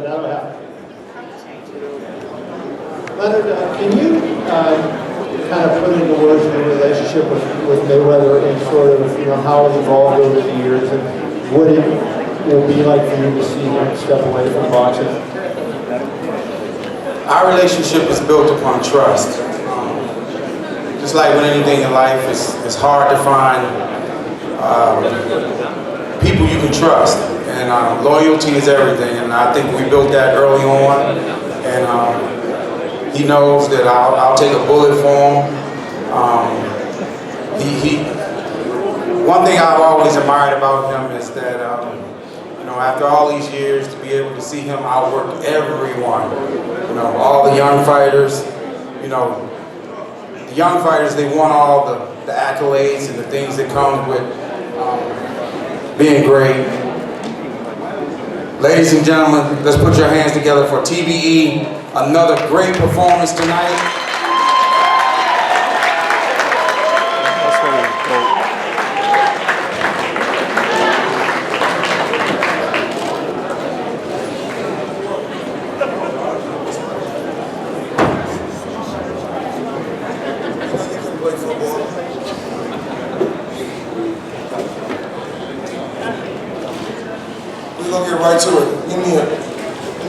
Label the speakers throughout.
Speaker 1: that'll happen. Leonard, can you kind of put into words your relationship with Mayweather and sort of, how it's evolved over the years, and what it will be like for you to see him step away from boxing?
Speaker 2: Our relationship is built upon trust. Just like with anything in life, it's hard to find people you can trust, and loyalty is everything. And I think we built that early on, and he knows that I'll take a bullet for him. One thing I've always admired about him is that after all these years, to be able to see him outwork everyone, all the young fighters, the young fighters, they want all the accolades and the things that come with being great. Ladies and gentlemen, let's put your hands together for TBE. Another great performance tonight.
Speaker 3: We're gonna get right to it. Let me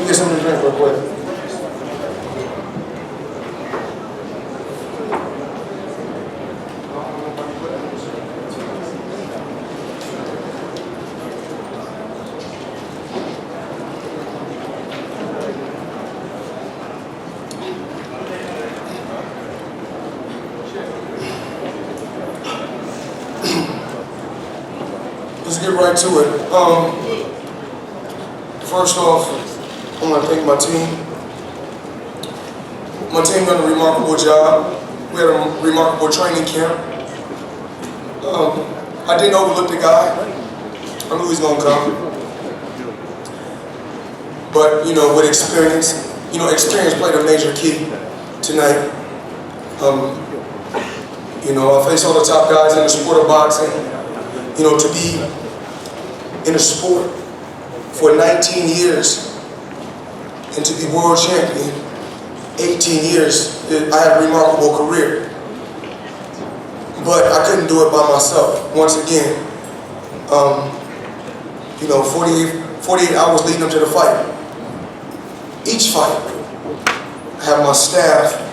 Speaker 3: get something to drink real quick. Let's get right to it. First off, I want to thank my team. My team done a remarkable job. We had a remarkable training camp. I didn't overlook the guy. I knew he was going to come. But, with experience, experience played a major key tonight. I faced all the top guys in the sport of boxing. To be in a sport for 19 years and to be world champion, 18 years, I had a remarkable career. But I couldn't do it by myself. Once again, 48 hours leading up to the fight. Each fight, I have my staff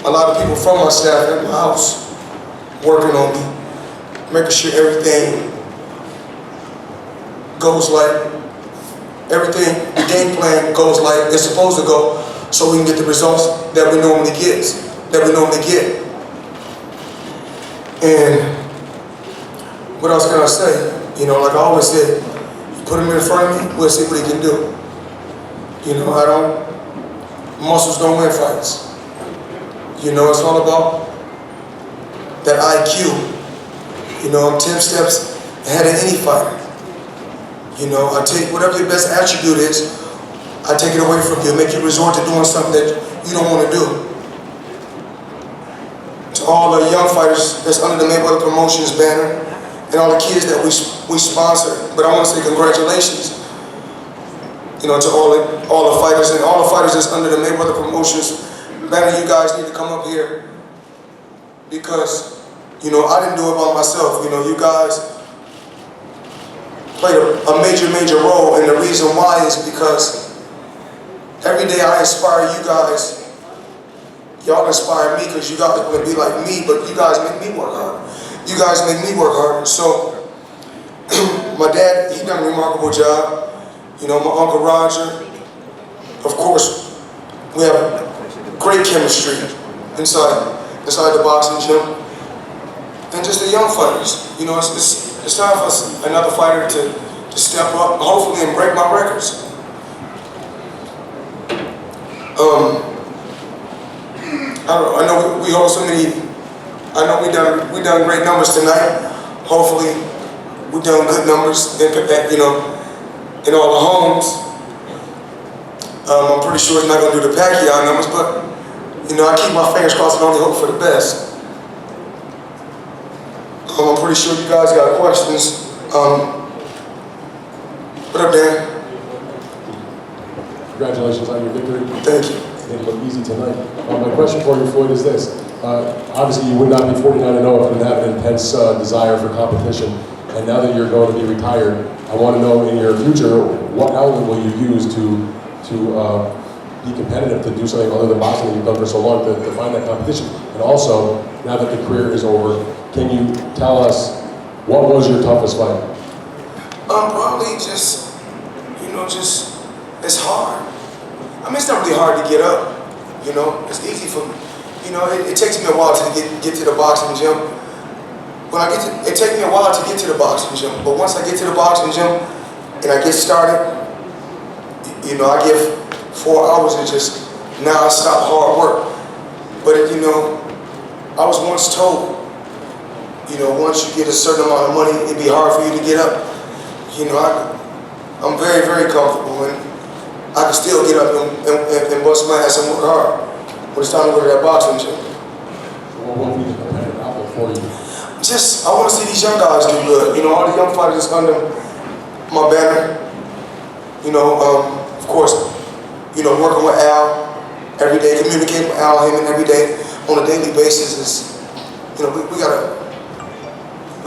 Speaker 3: a lot of people from my staff at my house working on me, making sure everything goes the game plan goes like it's supposed to go, so we can get the results that we normally get. And what else can I say? Like I always said, you put him in front of me, we'll see what he can do. Muscles don't win fights. It's all about that IQ. I'm 10 steps ahead of any fighter. I take whatever your best attribute is, I take it away from you, make you resort to doing something that you don't want to do. To all the young fighters that's under the Mayweather Promotions banner, and all the kids that we sponsor, but I want to say congratulations, to all the fighters and all the fighters that's under the Mayweather Promotions banner. You guys need to come up here because, I didn't do it by myself. You guys played a major role, and the reason why is because every day I inspire you guys. Y'all inspire me because you guys want to be like me, but you guys make me work hard. You guys make me work harder. So, my dad, he done a remarkable job. My Uncle Roger, of course, we have great chemistry inside the boxing gym. And just the young fighters. It's time for another fighter to step up, hopefully, and break my records. I know we hold so many. I know we done great numbers tonight. Hopefully, we done good numbers in all the homes. I'm pretty sure he's not gonna do the Pacquiao numbers, but I keep my fingers crossed and only hope for the best. I'm pretty sure you guys got questions. What up, Dan?
Speaker 4: Congratulations on your victory.
Speaker 3: Thank you.
Speaker 4: It made it look easy tonight. My question for you, Floyd, is this. Obviously, you would not be 49-0 if you didn't have an intense desire for competition. And now that you're going to be retired, I want to know in your future, what outlet will you use to be competitive, to do something other than boxing that you've done for so long, to find that competition? And also, now that the career is over, can you tell us what was your toughest fight?
Speaker 3: Probably just, it's hard. I mean, it's not really hard to get up, it's easy for me. It takes me a while to get to the boxing gym. It takes me a while to get to the boxing gym, but once I get to the boxing gym and I get started, I give 4 hours of just non-stop hard work. But I was once told, once you get a certain amount of money, it'd be hard for you to get up. I'm very, very comfortable, and I can still get up and bust my ass and work hard when it's time to go to that boxing gym.
Speaker 4: What will be the competitive outlet for you?
Speaker 3: I want to see these young guys do good. All the young fighters under my banner. Of course, working with Al every day, communicating with Al Heyman every day on a daily basis is, we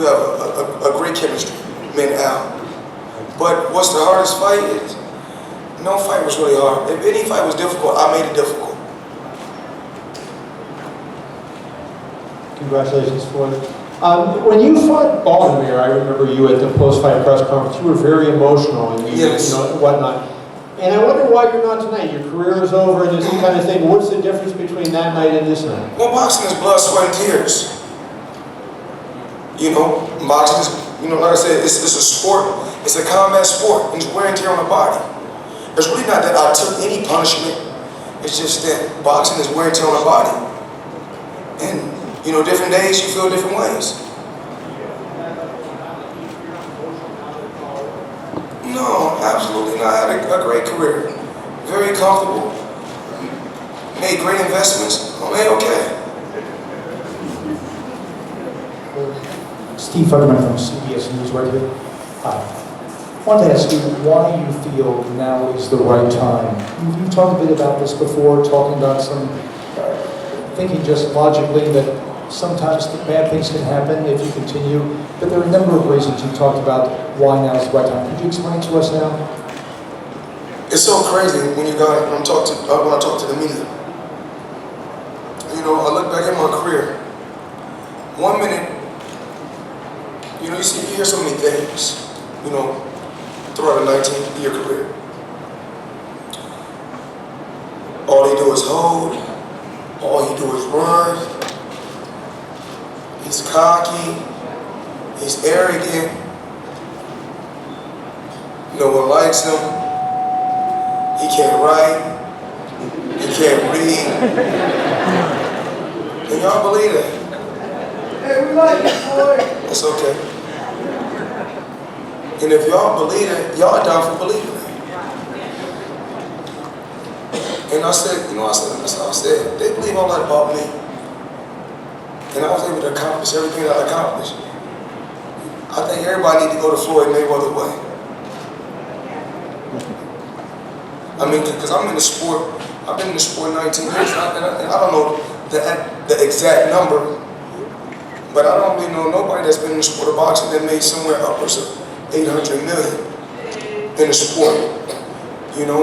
Speaker 3: have a great chemistry, me and Al. But what's the hardest fight? No fight was really hard. If any fight was difficult, I made it difficult.
Speaker 1: Congratulations, Floyd. When you fought Baltimore, I remember you at the post-fight press conference. You were very emotional and
Speaker 3: Yes.
Speaker 1: whatnot. And I wonder why you're not tonight. Your career is over and this kind of thing. What's the difference between that night and this night?
Speaker 3: Well, boxing is blood, sweat, and tears. Boxing is, like I said, it's a sport. It's a combat sport. It's wear and tear on the body. It's really not that I took any punishment. It's just that boxing is wear and tear on the body. And, different days you feel different ways. No, absolutely not. I had a great career. Very comfortable. Made great investments. I made okay.
Speaker 5: Steve Futterman from CBS News right here. I wanted to ask you why you feel now is the right time. You talked a bit about this before, talking about some, thinking just logically that sometimes bad things can happen if you continue, but there are a number of reasons you talked about why now is the right time. Could you explain to us now?
Speaker 3: It's so crazy when when I talk to the media. I look back at my career. 1 minute, you hear so many things, throughout a 19-year career. All they do is hold. All he do is run. He's cocky. He's arrogant. No one likes him. He can't write. He can't read. Can y'all believe that? Hey, we like it, Floyd. It's okay. And if y'all believe it, y'all down for believing it. And I said, they believe all that about me. And I was able to accomplish everything that I accomplished. I think everybody needs to go to Floyd Mayweather's way. I mean, because I'm in the sport, I've been in the sport 19 years, and I don't know the exact number, but I don't really know nobody that's been in the sport of boxing that made somewhere upwards of 800 million in the sport,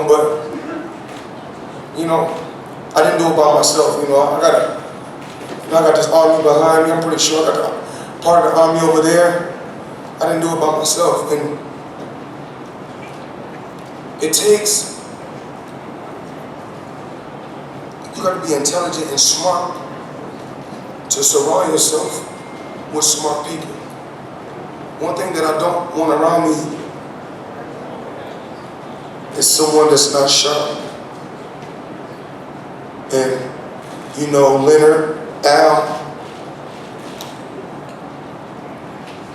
Speaker 3: but, I didn't do it by myself, I got this army behind me. I'm pretty sure I got part of the army over there. I didn't do it by myself. And it takes, you got to be intelligent and smart to surround yourself with smart people. One thing that I don't want around me is someone that's not sharp. And Leonard, Al,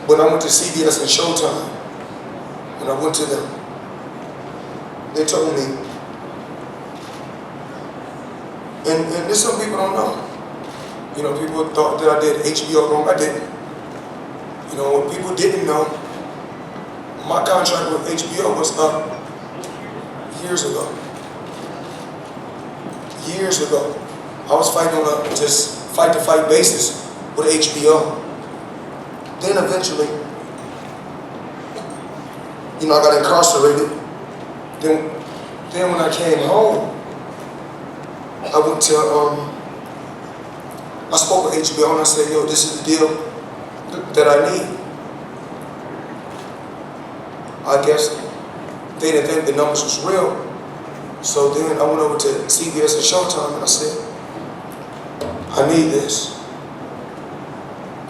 Speaker 3: when I went to CBS and Showtime, when I went to them, they told me, and this some people don't know. People thought that I did HBO wrong. I didn't. What people didn't know, my contract with HBO was up years ago. Years ago. I was fighting on a just fight-to-fight basis with HBO. Then eventually, you know, I got incarcerated. Then when I came home, I went to, I spoke with HBO and I said, yo, this is the deal that I need. I guess they didn't think the numbers was real. So then I went over to CBS and Showtime and I said, I need this.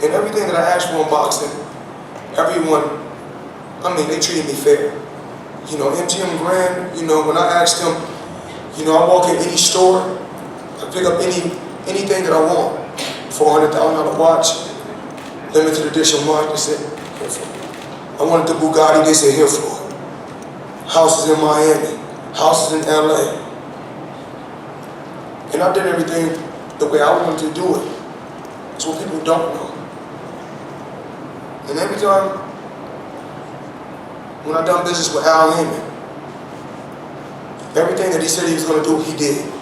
Speaker 3: And everything that I asked for in boxing, everyone, I mean, they treated me fair. You know, MGM Grand, you know, when I asked them, you know, I walk in any store, I pick up anything that I want. $400,000 watch, limited edition watch, they said, here for it. I wanted the Bugatti, they said, here for it. Houses in Miami, houses in LA. And I did everything the way I wanted to do it. It's what people don't know. And every time, when I done business with Al Heyman, everything that he said he was going to do, he did.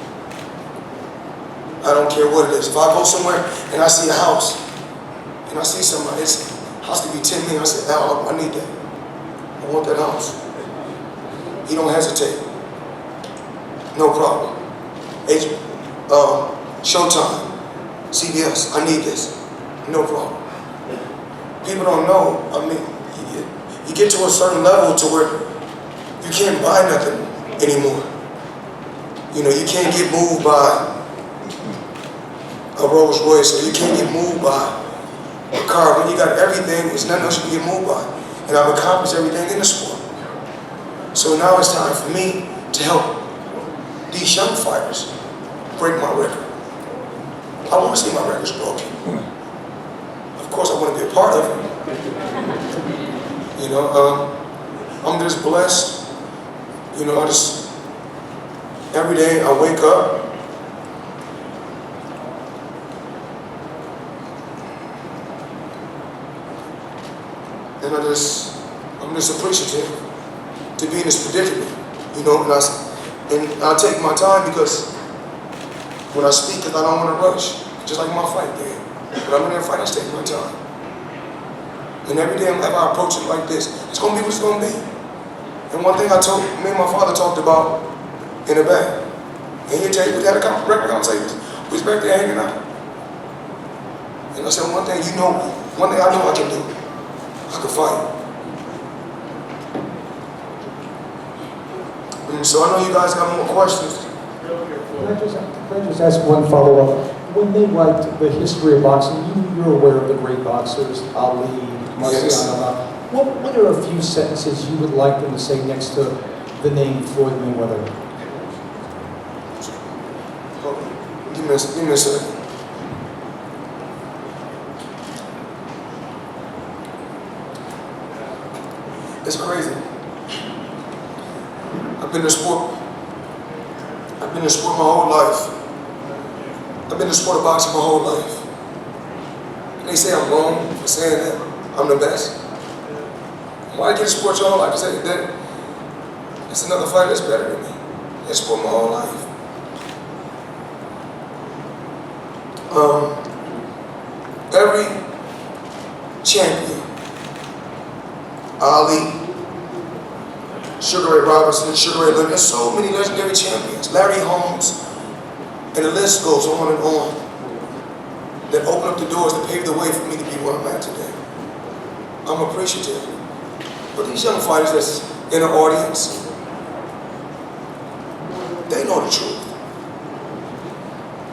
Speaker 3: I don't care what it is. If I go somewhere and I see a house, and I see somebody, it's house to be 10 million, I say, Al, I need that. I want that house. He don't hesitate. No problem. Showtime, CBS, I need this. No problem. People don't know, I mean, you get to a certain level to where you can't buy nothing anymore. You know, you can't get moved by a Rolls Royce, or you can't get moved by a car. When you got everything, there's nothing else you can get moved by. And I've accomplished everything in the sport. So now it's time for me to help these young fighters break my record. I want to see my records broken. Of course, I want to be a part of it. You know, I'm just blessed. You know, every day I wake up, and I'm just appreciative to be in this predicament. You know, and I take my time because when I speak, I don't want to rush, just like my fight game. But I'm in there fight, I take my time. And every day if I approach it like this, it's going to be what it's going to be. And one thing me and my father talked about in the back, and he tell you, we had a record conversation, we was back there hanging out. And I said, one thing I know I can do, I can fight. And so I know you guys got more questions.
Speaker 5: Can I just ask one follow-up? When they write the history of boxing, you're aware of the great boxers, Ali, Marciano. What are a few sentences you would like them to say next to the name Floyd Mayweather?
Speaker 3: Give me a second. It's crazy. I've been in sport my whole life. I've been in the sport of boxing my whole life. And they say I'm wrong for saying that I'm the best. Why get in sport your whole life? Say that it's another fighter that's better than me. I've been in sport my whole life. Every champion, Ali, Sugar Ray Robinson, Sugar Ray Leonard, there's so many legendary champions, Larry Holmes, and the list goes on and on, that open up the doors, that pave the way for me to be where I'm at today. I'm appreciative. But these young fighters that's in the audience, they know the truth.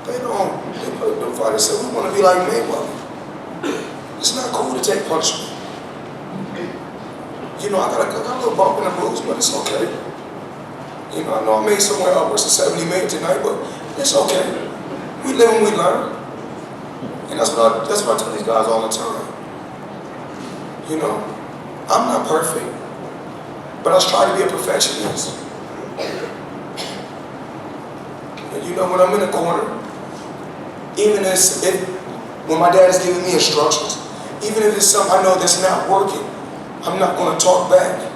Speaker 3: They know the fighters say, we want to be like Mayweather. It's not cool to take punishment. You know, I got a little bump in the bruise, but it's okay. You know, I know I made somewhere upwards of 70 million tonight, but it's okay. We live and we learn. And that's what I tell these guys all the time. You know, I'm not perfect, but I try to be a perfectionist. And you know, when I'm in the corner, even when my dad is giving me instructions, even if it's something I know that's not working, I'm not going to talk back.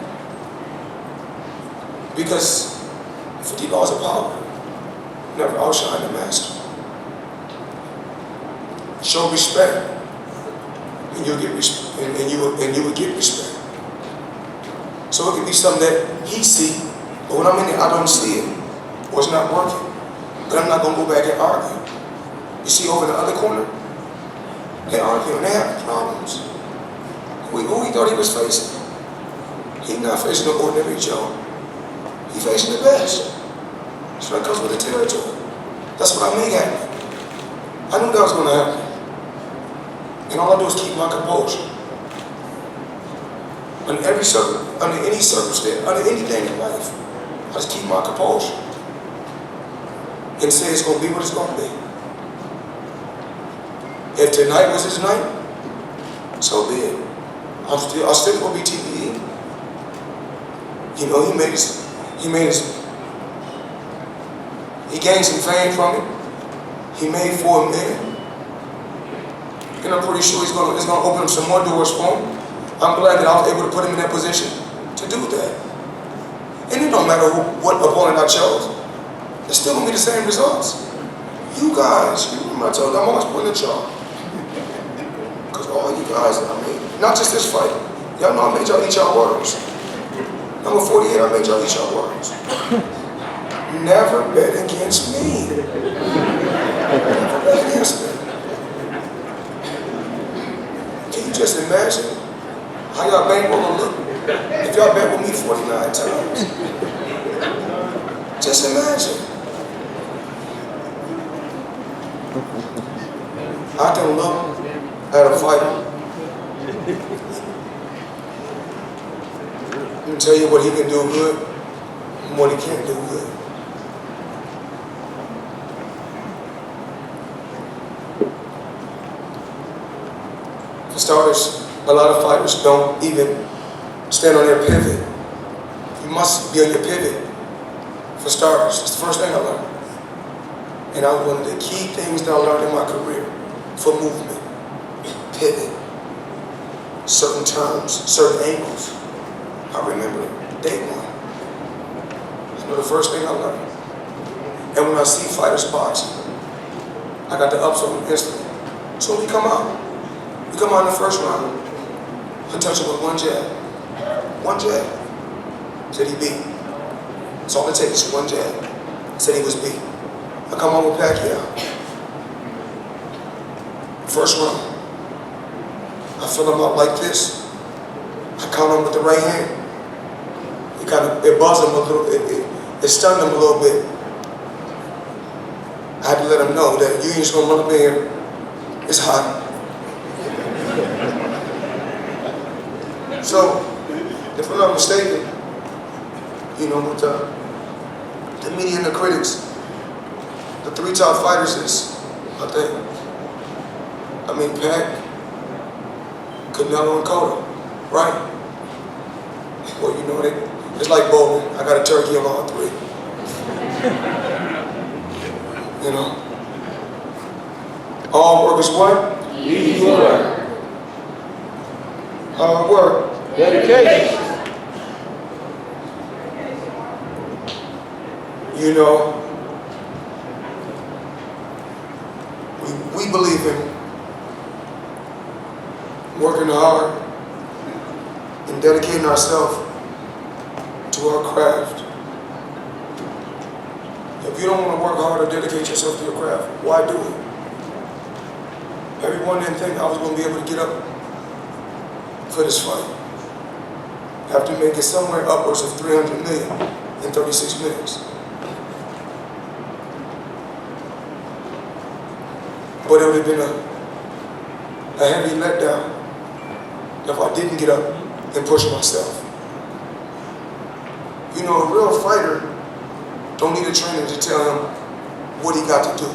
Speaker 3: Because 50 laws of power never outshine the master. Show respect, and you'll get respect, and you will get respect. So it could be something that he see, but when I'm in there, I don't see it, or it's not working. But I'm not gonna go back and argue. You see over in the other corner, they arguing, they have problems. Who he thought he was facing? He's not facing no ordinary Joe. He's facing the best. So that comes with the territory. That's what I made happen. I knew that was gonna happen. And all I do is keep my composure. Under any circumstance, under anything in life, I just keep my composure. And say it's gonna be what it's gonna be. If tonight was his night, so be it. I'm still gonna be TBE. You know, he gained some fame from it. He made $4 million. And I'm pretty sure it's gonna open up some more doors for him. I'm glad that I was able to put him in that position to do that. And it don't matter what opponent I chose, it's still gonna be the same results. You guys, you remember I told you I'm always putting a chart. Because all you guys, I mean, not just this fight, y'all know I made y'all eat y'all words. Number 48, I made y'all eat y'all words. Never bet against me. Never bet against me. Can you just imagine how y'all bankroll will look if y'all bet with me 49 times? Just imagine. I can look at a fighter and tell you what he can do good and what he can't do good. For starters, a lot of fighters don't even stand on their pivot. You must be on your pivot. For starters, it's the first thing I learned. And I one of the key things that I learned in my career for movement. Pivot. Certain terms, certain angles. I remember it, day one. That's the first thing I learned. And when I see fighters boxing, I got the ups on them instantly. So we come out in the first round, I touch him with one jab. One jab. Said he beat. That's all it takes, one jab. Said he was beat. I come on with Pacquiao. First round. I fill him out like this. I count him with the right hand. It buzzed him a little, it stunned him a little bit. I had to let him know that you ain't just gonna run up in here. It's hot. So, if I'm not mistaken, you know, with the media and the critics, the three top fighters is, Pac, Canelo, and Cotto, right? Well, you know, it's like bowling. I got a turkey on all three. You know? All work is what?
Speaker 6: Easy work.
Speaker 3: Hard work.
Speaker 6: Dedication.
Speaker 3: You know, we believe in working hard and dedicating ourselves to our craft. If you don't want to work hard or dedicate yourself to your craft, why do it? Everyone didn't think I was going to be able to get up for this fight. After making somewhere upwards of 300 million in 36 minutes. But it would have been a heavy letdown if I didn't get up and push myself. You know, a real fighter don't need a trainer to tell him what he got to do.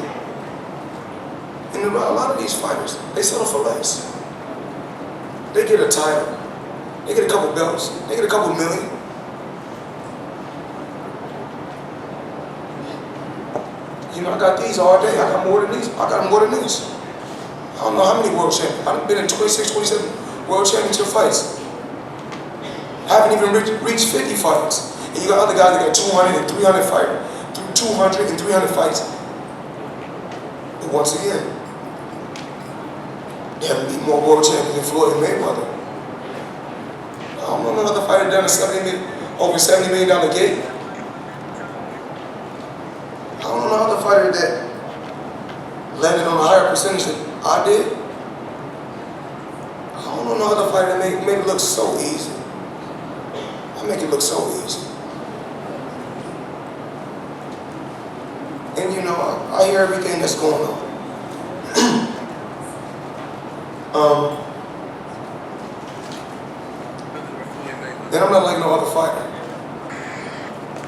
Speaker 3: And a lot of these fighters, they settle for less. They get a title, they get a couple belts, they get a couple million. You know, I got these all day. I got more than these. I got more than this. I don't know how many world champions. I've been in 26, 27 world championship fights. I haven't even reached 50 fights. And you got other guys that got 200 and 300 fights. But once again, they haven't beat more world champions than Floyd Mayweather. I don't know another fighter done over $70 million gate. I don't know another fighter that landed on a higher percentage than I did. I don't know another fighter that make it look so easy. I make it look so easy. And you know, I hear everything that's going on. And I'm not like no other fighter.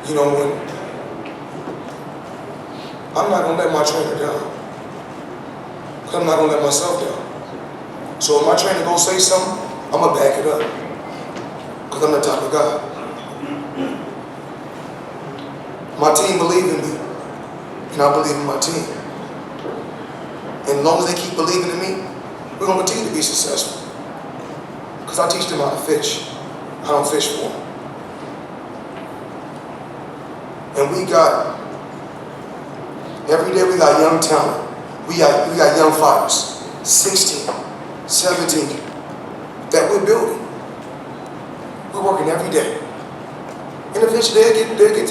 Speaker 3: You know, when I'm not gonna let my trainer down. Cause I'm not gonna let myself down. So if my trainer go say something, I'm gonna back it up. Cause I'm the type of guy. My team believe in me, and I believe in my team. And as long as they keep believing in me, we're gonna continue to be successful. Cause I teach them how to fish. I don't fish for them. And every day we got young talent. We got young fighters, 16, 17, that we're building. We're working every day. And eventually they'll get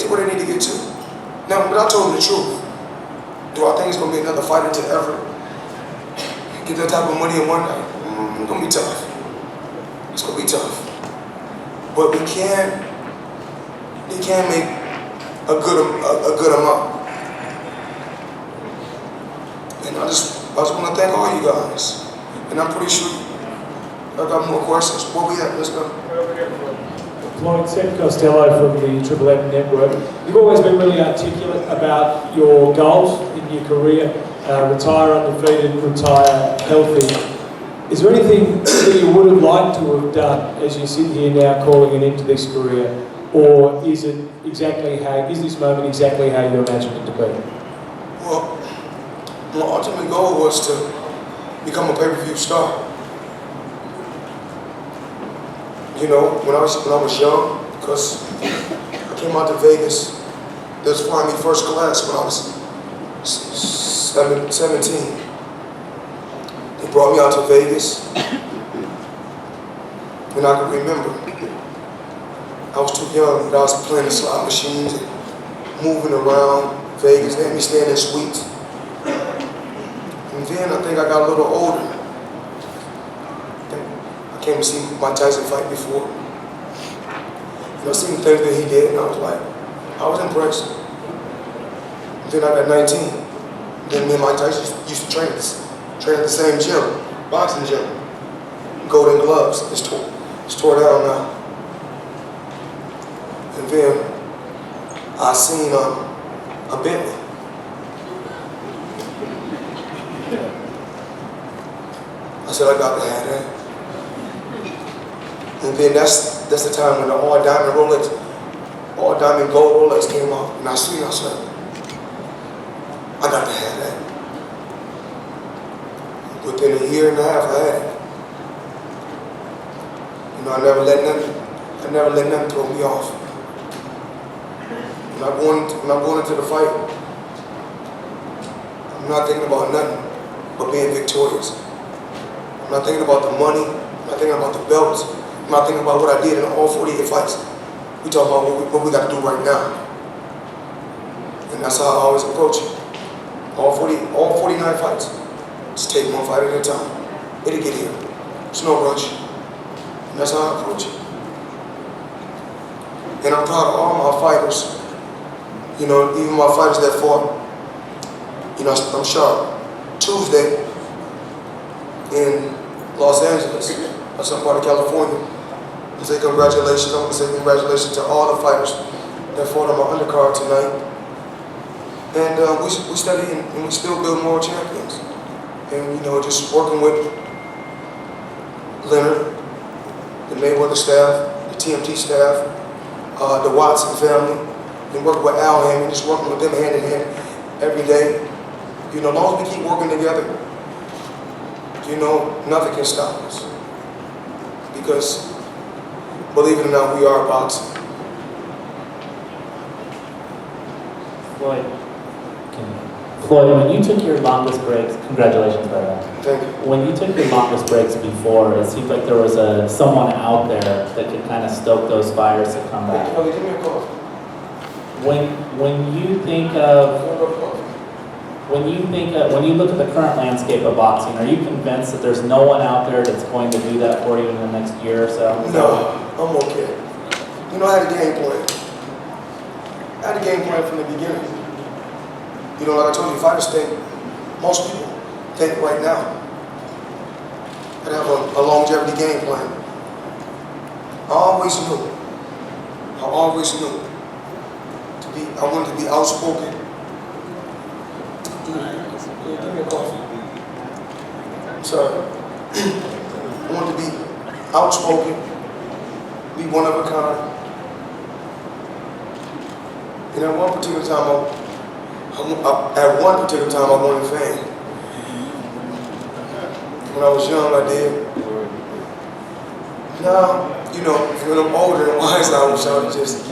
Speaker 3: to where they need to get to. Now, but I told them the truth. Do I think it's gonna be another fighter to ever get that type of money in one night? It's gonna be tough. It's gonna be tough. But they can make a good amount. And I just want to thank all you guys. And I'm pretty sure I got more questions. Where we at? Let's go.
Speaker 7: Floyd Costello from the Triple M Network. You've always been really articulate about your goals in your career. Retire undefeated, retire healthy. Is there anything that you would have liked to have done as you sit here now calling it into this career? Or is this moment exactly how you imagined it to be?
Speaker 3: Well, my ultimate goal was to become a pay-per-view star. You know, when I was young, because I came out to Vegas, they was flying me first class when I was 17. They brought me out to Vegas, and I can remember, I was too young, but I was playing the slot machines and moving around Vegas. They had me staying in suites. And then I think I got a little older. I came to see Mike Tyson fight before. And I seen the things that he did, and I was impressed. And then I got 19. Then me and Mike Tyson used to train at the same gym, boxing gym. Golden Gloves. It's tore down now. And then I seen a Bentley. I said, I got to have that. And then that's the time when the all diamond gold Rolex came out. And I seen, I said, I got to have that. Within a year and a half, I had it. You know, I never let nothing throw me off. When I'm going into the fight, I'm not thinking about nothing but being victorious. I'm not thinking about the money. I'm not thinking about the belts. I'm not thinking about what I did in all 48 fights. We talking about what we got to do right now. And that's how I always approach it. All 49 fights. Just take one fight at a time. It'll get here. There's no rush. And that's how I approach it. And I'm proud of all my fighters. You know, even my fighters that fought. You know, I'm sharp. Tuesday in Los Angeles, or some part of California. I say congratulations. I want to say congratulations to all the fighters that fought on my undercard tonight. And we study and we still build more champions. And you know, just working with Leonard, the Mayweather staff, the TMT staff, the Watson family, and working with Al Hammond, just working with them hand in hand every day. You know, as long as we keep working together, you know, nothing can stop us. Because, believe it or not, we are boxing.
Speaker 6: Floyd. Floyd, when you took your longest breaks, congratulations, by the way.
Speaker 3: Thank you.
Speaker 6: When you took your longest breaks before, it seemed like there was someone out there that could kind of stoke those fires to come back.
Speaker 3: Hey, give me a call.
Speaker 6: When you think of when you look at the current landscape of boxing, are you convinced that there's no one out there that's going to do that for you in the next year or so?
Speaker 3: No, I'm okay. You know, I had a game plan. I had a game plan from the beginning. You know, like I told you, fighters think, most people think right now. I have a longevity game plan. I always knew. I wanted to be outspoken. Give me a coffee. I'm sorry. I wanted to be outspoken, be one of a kind. And at one particular time, I wanted fame. When I was young, I did. Now, you know, when I'm older and wiser, I wish I would just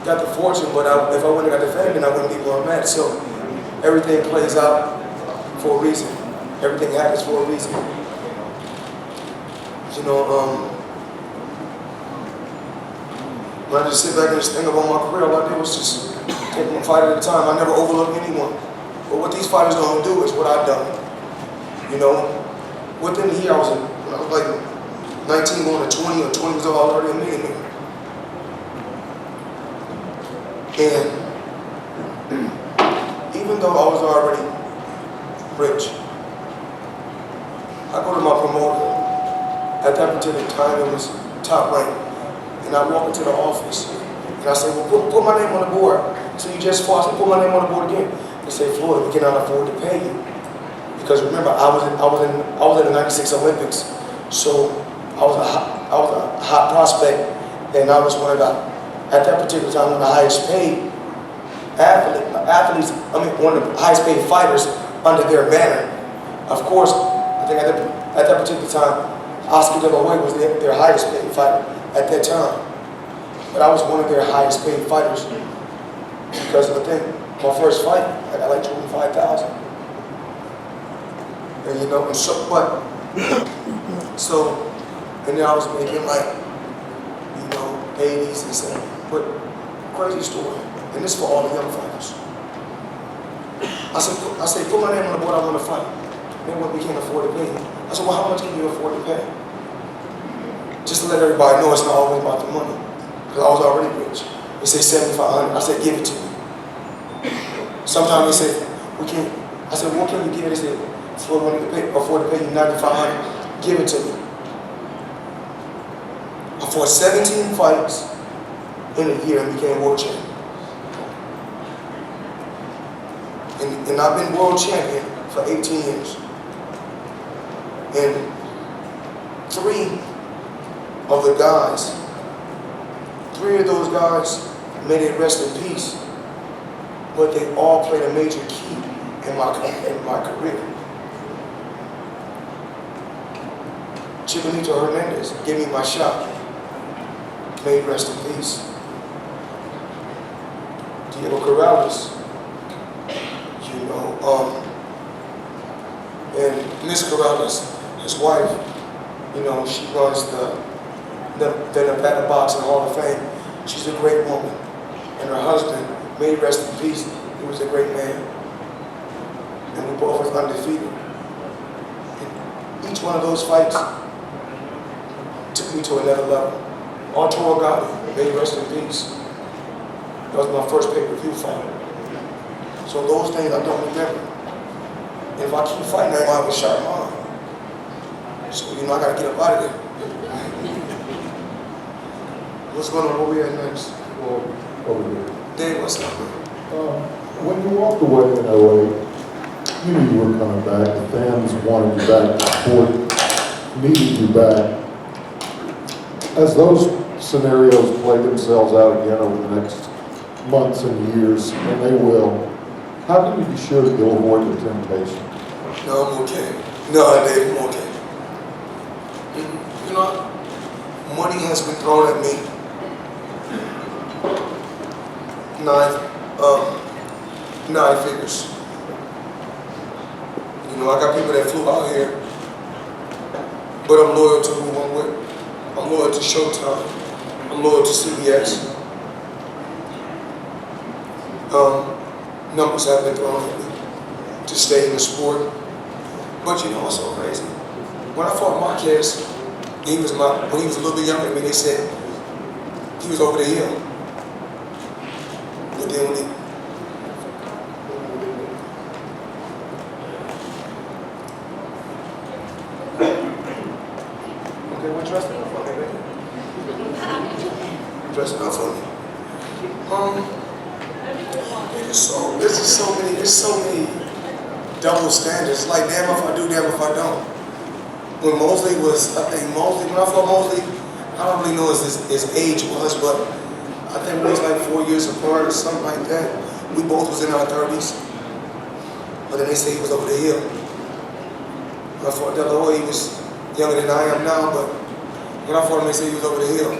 Speaker 3: got the fortune, but if I wouldn't have got the fame, then I wouldn't be where I'm at. So everything plays out for a reason. Everything happens for a reason. You know, when I just sit back and just think about my career, all I did was just take one fight at a time. I never overlooked anyone. But what these fighters don't do is what I've done. You know, within a year, when I was like 19 going to 20 or 20 years old, I was already a millionaire. And even though I was already rich, I go to my promoter. At that particular time, it was Top Rank. And I walk into the office, and I say, well, put my name on the board. So you just fought, so put my name on the board again. They say, Floyd, we cannot afford to pay you. Because remember, I was in the '96 Olympics. So I was a hot prospect, and I was one of the, at that particular time, one of the highest paid one of the highest paid fighters under their banner. Of course, I think at that particular time, Oscar De La Hoya was their highest paid fighter at that time. But I was one of their highest paid fighters because I think my first fight, I got like 25,000. And you know, and and then I was making like, you know, 80s and stuff. But crazy story, and this for all the young fighters. I said, put my name on the board, I want to fight. Then what, we can't afford to pay. I said, well, how much can you afford to pay? Just to let everybody know it's not always about the money. Because I was already rich. They say $7,500. I said, give it to me. Sometimes they say, we can't. I said, what can you give? They said, Floyd wanted to afford to pay you $9,500. Give it to me. I fought 17 fights in a year and became world champion. And I've been world champion for 18 years. And 3 of those guys may they rest in peace, but they all played a major key in my career. Chiquinito Hernandez gave me my shot. May he rest in peace. Diego Corrales, you know, and Miss Corrales, his wife, you know, she runs the Nevada Boxing Hall of Fame. She's a great woman. And her husband, may he rest in peace, he was a great man. And we both were undefeated. And each one of those fights took me to another level. Arturo Gatti, may he rest in peace. That was my first pay-per-view fight. So those things I don't remember. And if I keep fighting, I might have a sharp mind. So, you know, I gotta get up out of there. What's going on? Where we at next?
Speaker 8: Well, over here.
Speaker 3: Dave, what's up?
Speaker 8: When you walked away in LA, you knew you were coming back. The fans wanted you back. The sport needed you back. As those scenarios play themselves out again over the next months and years, and they will, how can you be sure that you'll avoid the temptation?
Speaker 3: No, I'm okay. No, Dave, I'm okay. You know, money has been thrown at me. Now, nine figures. You know, I got people that flew out here, but I'm loyal to who I'm with. I'm loyal to Showtime. I'm loyal to CBS. Numbers have been thrown at me to stay in the sport. But you know what's so crazy? When I fought Marquez, when he was a little bit younger than me, they said he was over the hill. But then when he okay, we're dressing up for me, baby. Dressing up for me. There's so many double standards. Like, damn if I do, damn if I don't. When Mosley was, when I fought Mosley, I don't really know his age was, but I think we was like 4 years apart or something like that. We both was in our 30s. But then they say he was over the hill. When I fought De La Hoya, he was younger than I am now, but when I fought him, they said he was over the hill.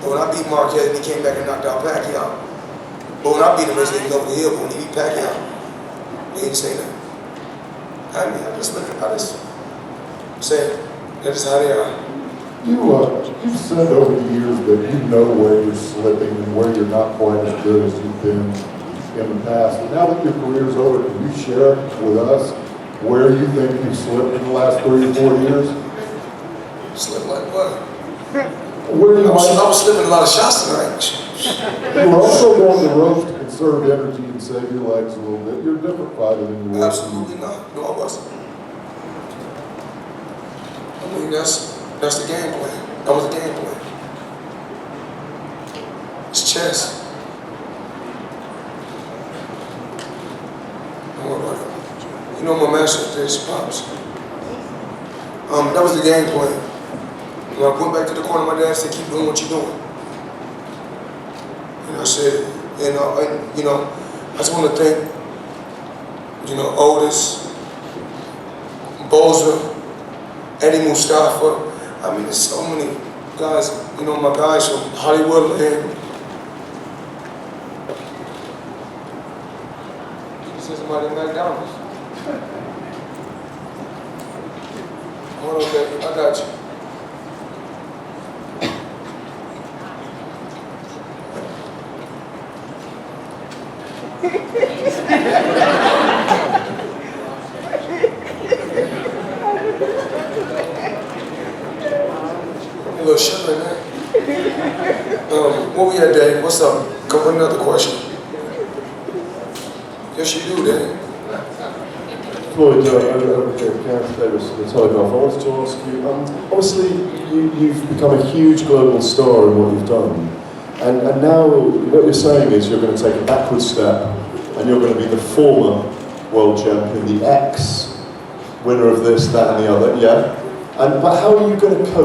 Speaker 3: But when I beat Marquez and he came back and knocked out Pacquiao, but when I beat him, they said he was over the hill, but when he beat Pacquiao, they didn't say that. I mean, I just say, that's how they are.
Speaker 8: You've said over the years that you know where you're slipping and where you're not quite as good as you've been in the past. And now that your career's over, can you share with us where you think you've slipped in the last 3 or 4 years?
Speaker 3: Slip like what?
Speaker 8: Where you
Speaker 3: I was slipping a lot of shots tonight.
Speaker 8: You're also going the ropes to conserve energy and save your legs a little bit. You're a different fighter than you were.
Speaker 3: Absolutely not. No, I wasn't. I mean, that's the game plan. That was the game plan. It's chess. Don't worry about it. You know my master at this, Pops. That was the game plan. When I went back to the corner, my dad said, keep doing what you're doing. And I said, I just want to thank, Otis, Boza, Eddie Mustafa. I mean, there's so many guys, my guys from Hollywood and you see somebody at McDonald's. Hold on, baby, I got you. A little sugar in there. What we at, Dave? What's up? Come with another question. Yes, you do, Dave.
Speaker 9: Floyd, over here, Gareth Davis from the Telegraph. I wanted to ask you, obviously you've become a huge global star in what you've done, and now what you're saying is you're going to take a backward step and you're going to be the former world champion, the ex-winner of this, that and the other, yeah? But how are you going to cope